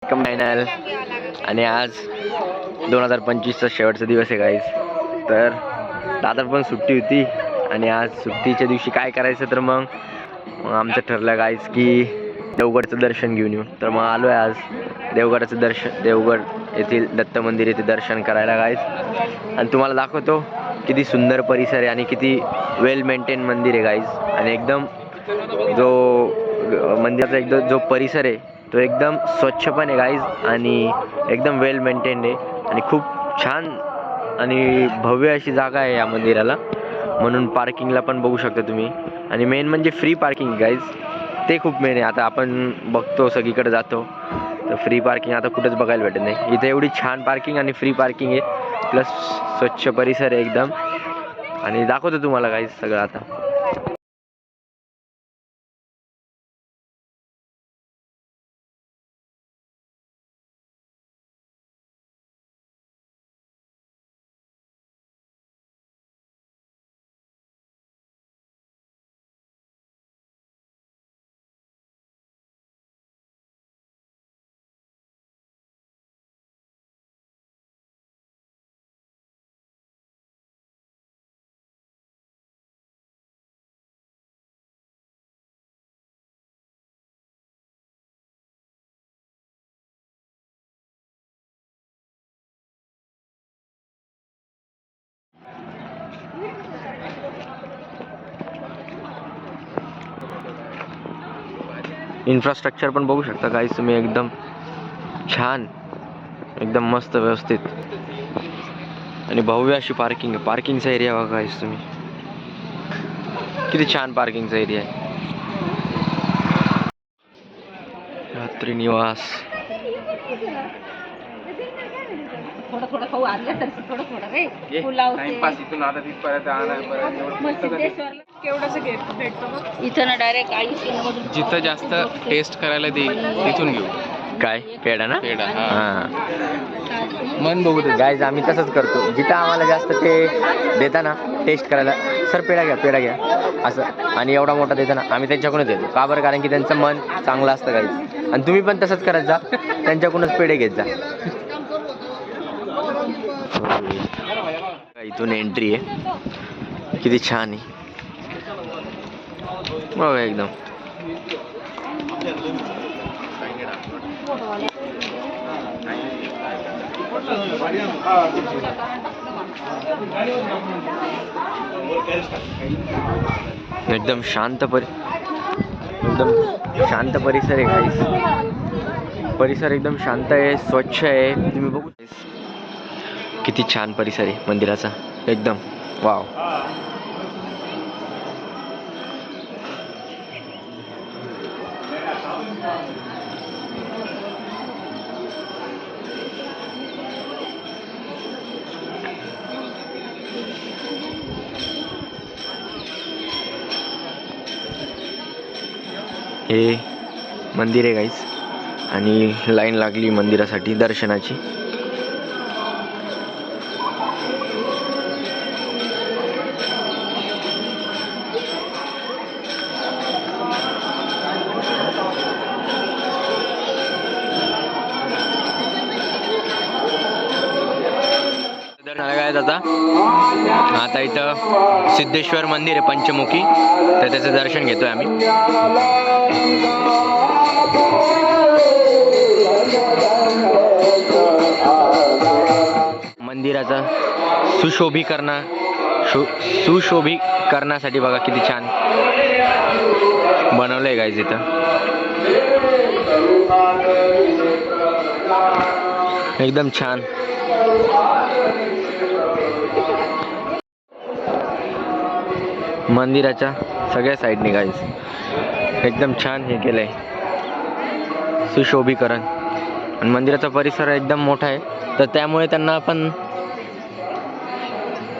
Final आणि आज 2025चा शेवटचा दिवस आहे गाईज. तर दादा पण सुट्टी होती आणि आज सुट्टीच्या दिवशी काय करायचं तर मग आमचं ठरलं गाईज की देवगडचं दर्शन घेऊन येऊ. तर मग आलो आहे आज देवगडाचं दर्शन, देवगड येथील दत्त मंदिर येथे दर्शन करायला गाईज. आणि तुम्हाला दाखवतो किती सुंदर परिसर आहे आणि किती वेल मेंटेन मंदिर आहे गाईज. आणि एकदम जो मंदिराचा एकदम जो परिसर आहे तो एकदम स्वच्छ पण आहे गाईज आणि एकदम वेल मेंटेन्ड आहे आणि खूप छान आणि भव्य अशी जागा आहे या मंदिराला. म्हणून पार्किंगला पण बघू शकता तुम्ही. आणि मेन म्हणजे फ्री पार्किंग गाईज, ते खूप मेन आहे. आता आपण बघतो सगळीकडे जातो तर फ्री पार्किंग आता कुठंच बघायला भेटत नाही. इथे एवढी छान पार्किंग आणि फ्री पार्किंग आहे, प्लस स्वच्छ परिसर आहे एकदम. आणि दाखवतो तुम्हाला गाईज सगळं आता. इन्फ्रास्ट्रक्चर पण बघू शकता गाईज तुम्ही, एकदम छान, एकदम मस्त व्यवस्थित आणि भव्य अशी पार्किंग आहे. पार्किंगचा एरिया बघा गाईज तुम्ही, किती छान पार्किंगचा एरिया आहे. रात्री निवास. थोडं थोडं खाऊ आणलं तर थोडं थोडं रे पुलाव इथून आता तिथपर्यंत केवढंच भेटतो इथं ना डायरेक्ट 80 जिथं जास्त टेस्ट करायला देईल तिथून घेऊ. काय पेढा ना? पेढा हां मन बघू दे. गाईज आम्ही तसंच करतो, जिथं आम्हाला जास्त ते देता ना टेस्ट करायला, सर पेढा घ्या असं, आणि एवढा मोठा देता ना आम्ही त्यांच्याकडूनच देतो. का बरं? कारण की त्यांचं मन चांगलं असतं गाईज. आणि तुम्ही पण तसंच करत जा, त्यांच्याकडूनच पेढे घेत जा. इथून एंट्री आहे, किती छान आहे बघा एकदम. एकदम शांत परिसर आहे गाईस. परिसर एकदम शांत आहे, स्वच्छ आहे. तुम्ही बघू किती छान परिसर आहे मंदिराचा एकदम. वाव. हे मंदिर आहे गाईस आणि लाईन लागली मंदिरासाठी दर्शनाची. आता इथं सिद्धेश्वर मंदिर आहे पंचमुखी, तर त्याचं दर्शन घेतोय आम्ही. मंदिराचा सुशोभीकरणासाठी बघा किती छान बनवलंय गाईज इथं. एकदम छान. मंदिराच्या सगळ्या साईडने गाईज एकदम छान हे केलंय सुशोभीकरण. आणि मंदिराचा परिसर एकदम मोठा आहे, तर त्यामुळे त्यांना पण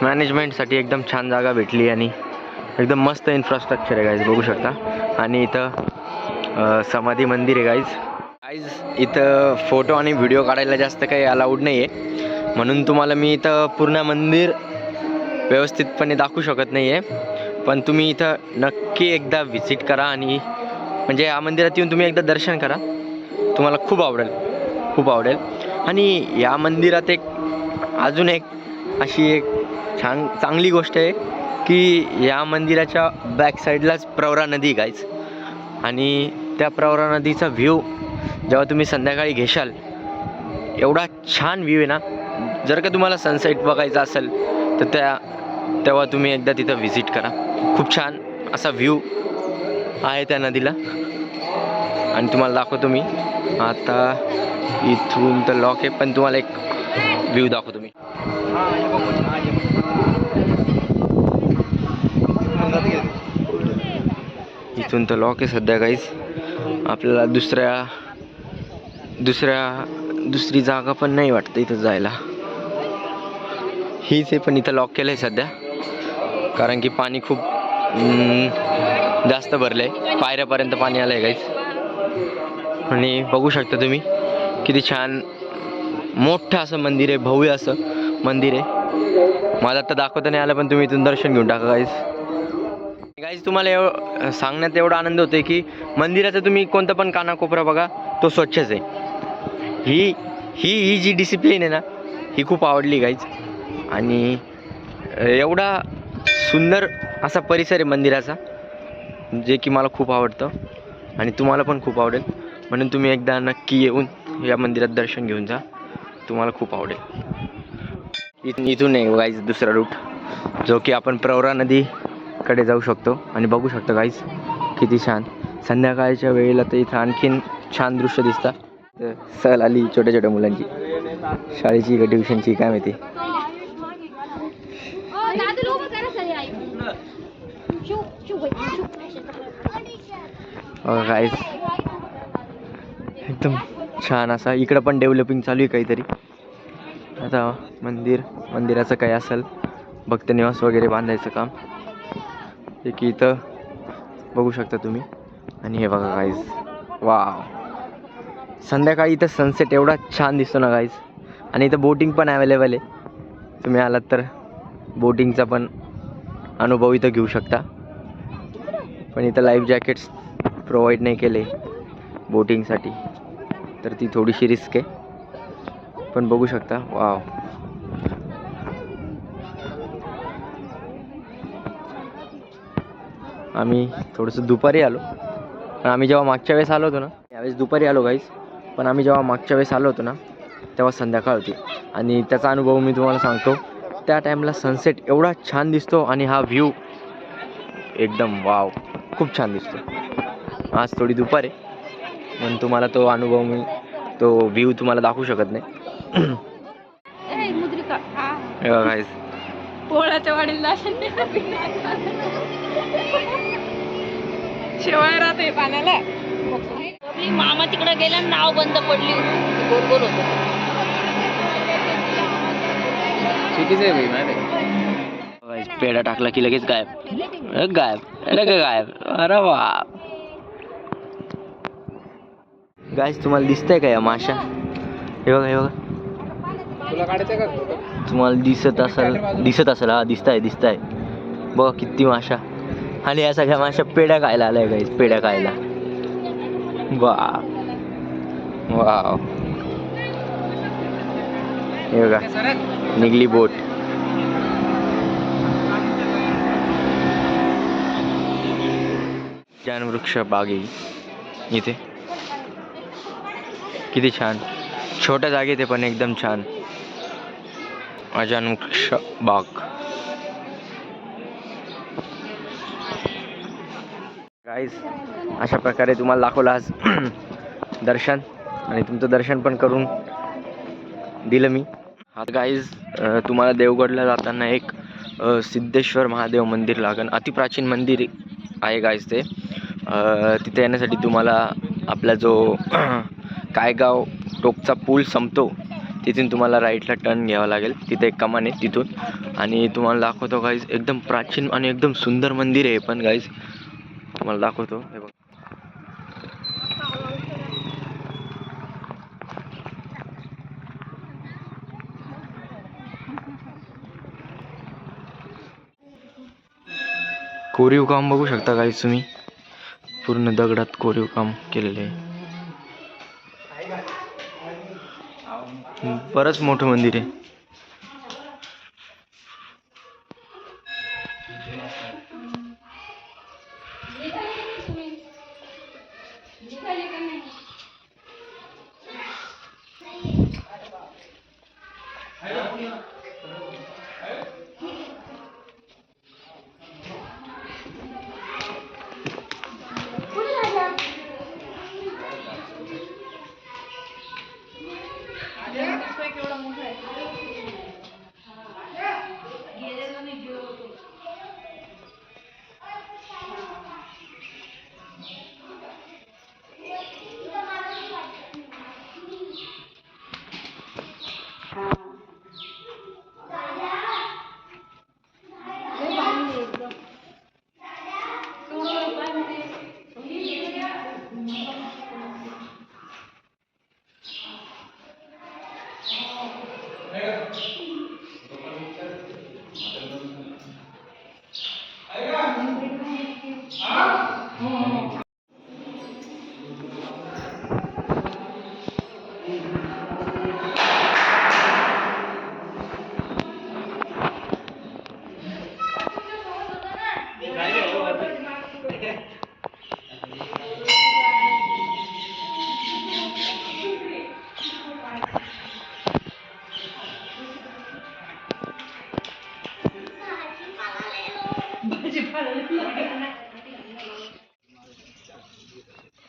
मॅनेजमेंटसाठी एकदम छान जागा भेटली आणि एकदम मस्त इन्फ्रास्ट्रक्चर आहे गाईज, बघू शकता. आणि इथं समाधी मंदिर आहे गाईज. इथं फोटो आणि व्हिडिओ काढायला जास्त काही अलाउड नाही आहे, म्हणून तुम्हाला मी इथं पूर्ण मंदिर व्यवस्थितपणे दाखवू शकत नाही आहे. पण तुम्ही इथं नक्की एकदा व्हिजिट करा आणि म्हणजे या मंदिरात येऊन तुम्ही एकदा दर्शन करा, तुम्हाला खूप आवडेल. खूप आवडेल. आणि या मंदिरात अजून एक अशी एक चांगली गोष्ट आहे की या मंदिराच्या बॅक साईडलाच प्रवरा नदी गाईज. आणि त्या प्रवरा नदीचा व्ह्यू जेव्हा तुम्ही संध्याकाळी घेशाल, एवढा छान व्ह्यू आहे ना. जर का तुम्हाला सनसेट बघायचा असेल तर तेव्हा तुम्ही एकदा तिथं व्हिजिट करा. खूप छान असा व्ह्यू आहे त्या नदीला. आणि तुम्हाला दाखवतो मी आता. इथून तर लॉक आहे, पण तुम्हाला एक व्ह्यू दाखवतो मी. इथून तर लॉक आहे सध्या काहीच. आपल्याला दुसरी जागा पण नाही वाटतं इथं जायला. हीच आहे, पण इथं लॉक केलं आहे सध्या, कारण की पाणी खूप जास्त भरलं आहे. पायऱ्यापर्यंत पाणी आलं आहे काहीच. आणि बघू शकता तुम्ही किती छान मोठं असं मंदिर आहे, भव्य असं मंदिर आहे. मला आता दाखवता नाही आलं, पण तुम्ही इथून दर्शन घेऊन टाका गाईज. तुम्हाला सांगण्यात एवढा आनंद होतोय की मंदिराचा तुम्ही कोणता पण कानाकोपरा बघा, तो स्वच्छच आहे. ही जी डिसिप्लिन आहे ना, ही खूप आवडली गाईज. आणि एवढा सुंदर असा परिसर आहे मंदिराचा, जे की मला खूप आवडतं आणि तुम्हाला पण खूप आवडेल. म्हणून तुम्ही एकदा नक्की येऊन या मंदिरात दर्शन घेऊन जा, तुम्हाला खूप आवडेल. इथून आहे गाईज दुसरा रूट, जो की आपण प्रवरा नदीकडे जाऊ शकतो. आणि बघू शकतो गाईज किती छान संध्याकाळच्या वेळेला तर इथं आणखीन छान दृश्य दिसतात. सहल आली छोट्या छोट्या मुलांची, शाळेची का ट्युशनची काय माहिती. गाईज एकदम छान असा इकडं पण डेव्हलपिंग चालू आहे काहीतरी. आता मंदिराचं काय असेल, भक्त निवास वगैरे बांधायचं काम, जे की इथं बघू शकता तुम्ही. आणि हे बघा गाईज, वाव, संध्याकाळी इथं सनसेट एवढा छान दिसतो ना गाईज. आणि इथं बोटिंग पण अवेलेबल आहे. तुम्ही आलात तर बोटिंगचा पण अनुभव इथं घेऊ शकता. पण इथं लाईफ जॅकेट्स प्रोव्हाइड नाही केले बोटिंगसाठी, तर ती थोडीशी रिस्क आहे. पण बघू शकता, वाव. आम्ही थोडंसं दुपारी आलो, पण आम्ही जेव्हा मागच्या वेळेस आलो होतो ना, यावेळेस दुपारी आलो गाईज, पण आम्ही जेव्हा मागच्या वेळेस आलो होतो ना, तेव्हा संध्याकाळ होती. आणि त्याचा अनुभव मी तुम्हाला सांगतो. त्या टाईमला सनसेट एवढा छान दिसतो आणि हा व्ह्यू एकदम वाव, खूप छान दिसतो. आज थोडी दुपार आहे, म्हणून तुम्हाला तो अनुभव तो व्ह्यू तुम्हाला दाखवू शकत नाही. गाईज पोळाच्या वाडीला शेवाळ राहते पाण्याला. मामा तिकडे गेला, नाव बंद पडली होती, गोल गोल होत. चुकीचं आहे भाई. पेढा टाकला की लगेच गायब गायब. अरे वा गाईज, तुम्हाला दिसतंय का या माशा? हे बघा, हे बघा. तुला काढायचं का? तुम्हाला दिसत असेल हा, दिसताय बघा किती माशा. आणि या सगळ्या माशा पेढ्या खायला आल्या गाईज, पेढ्या खायला. वाव, हे बघा निघली बोट. छान वृक्ष बाग आहे इथे, किती छान. छोट्या जागेत आहे पण एकदम छान. अजान वृक्ष बाग. गाईज, अशा प्रकारे तुम्हाला दाखवलं आज दर्शन, आणि तुमचं दर्शन पण करून दिलं मी. हा गाईज, तुम्हाला देवगडला जाताना एक सिद्धेश्वर महादेव मंदिर लागेल. अतिप्राचीन मंदिर आहे गाईज ते. तिथे येण्यासाठी तुम्हाला आपला जो कायगाव टोकचा पूल संपतो, तिथून तुम्हाला राईटला टर्न घ्यावा लागेल. तिथे एक कमान आहे तिथून. आणि तुम्हाला दाखवतो गाईज, एकदम प्राचीन आणि एकदम सुंदर मंदिर आहे. पण गाईज तुम्हाला दाखवतो, हे बघ. कोरीव काम बघू शकता गाईज तुम्ही, पूर्ण दगडात कोरीव काम केलेले आहे. बरंच मोठं मंदिर आहे.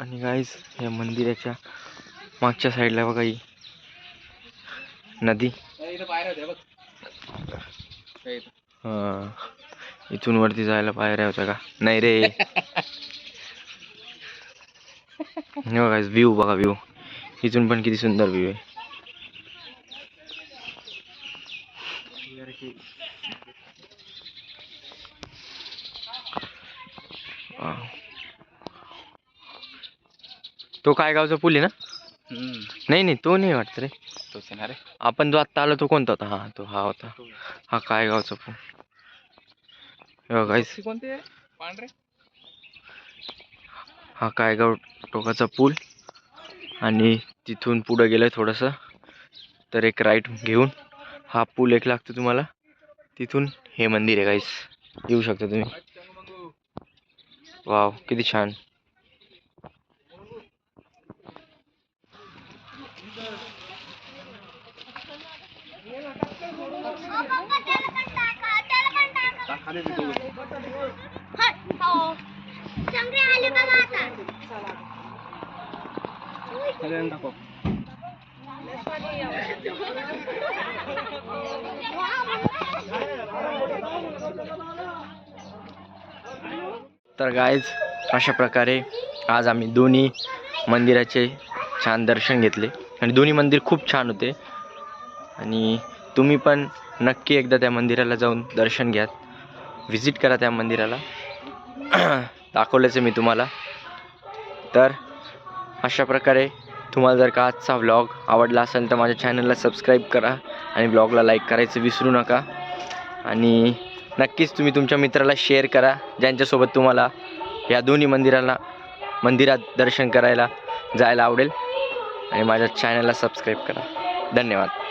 आणि गाईज या मंदिराच्या मागच्या साईडला बघा ही नदी. हा, इथून वरती जायला पायऱ्या होत्या का? नाही रे. हे बघा व्ह्यू, बघा व्ह्यू इथून पण किती सुंदर व्ह्यू आहे. तो काय गावचा पूल आहे ना? नाही नाही, तो नाही वाटत रे. तोच आहे ना रे. आपण जो आत्ता आलो तो कोणता होता? हा तो हा होता. हा काय गावचा पूल. गाईस कोणते पांढरे? हा कायगाव टोकाचा पूल. आणि तिथून पुढे गेलं थोडंसं तर एक राईट घेऊन हा पूल एक लागतो तुम्हाला. तिथून हे मंदिर आहे गाईस, येऊ शकता तुम्ही. वाव किती छान. तर गाईज अशा प्रकारे आज आम्ही दोन्ही मंदिराचे छान दर्शन घेतले आणि दोन्ही मंदिर खूप छान होते. आणि तुम्ही पण नक्की एकदा त्या मंदिराला जाऊन दर्शन घ्या, व्हिजिट करा त्या मंदिराला. दाखवल्याचं मी तुम्हाला. तर अशा प्रकारे तुम्हाला जर का आजचा व्लॉग आवडला असेल तर माझ्या चॅनलला सबस्क्राईब करा आणि ब्लॉगला लाईक करायचं विसरू नका. आणि नक्कीच तुम्ही तुमच्या मित्राला शेअर करा ज्यांच्यासोबत तुम्हाला या दोन्ही मंदिरात दर्शन करायला जायला आवडेल. आणि माझ्या चॅनलला सबस्क्राईब करा. धन्यवाद.